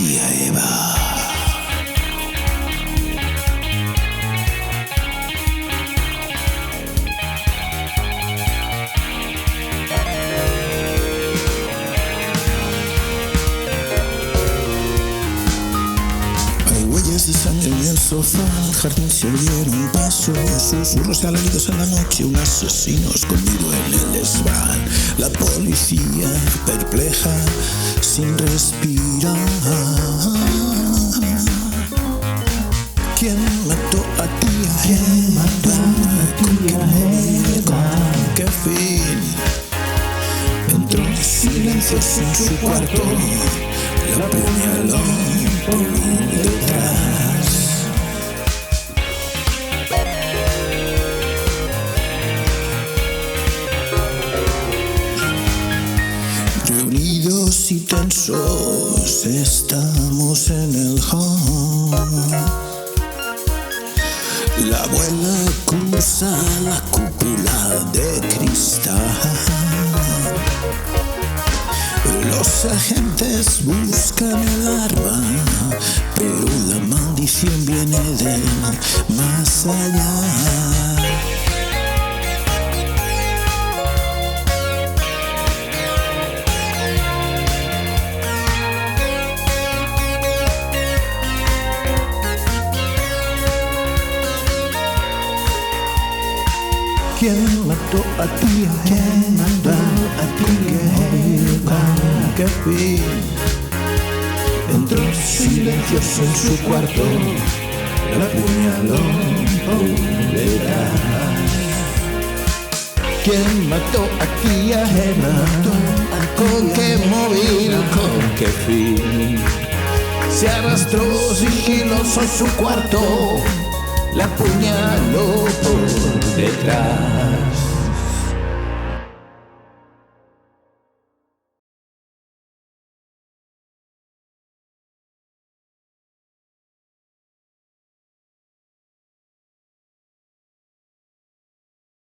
tía Eva. De sangre en el sofá, al jardín se abrieron paso, susurros alaridos en la noche, un asesino escondido en el desván. La policía perpleja, sin respirar. ¿Quién mató a tía? ¿Quién mató a tía? ¿Con qué fin? Entró silencioso en su cuarto, la apuñaló por detrás. Reunidos y tensos estamos en el hall. La abuela cruza la cúpula de cristal. Los agentes buscan el arma, pero la maldición viene de más allá. ¿Quién mató a tía? ¿Quién mató a tía? ¿Con qué fin? Entró silencioso en su cuarto, la apuñaló por detrás. ¿Quién mató a tía Eva? ¿Con qué móvil? ¿Con qué fin? Se arrastró sigiloso en su cuarto, la apuñaló por detrás.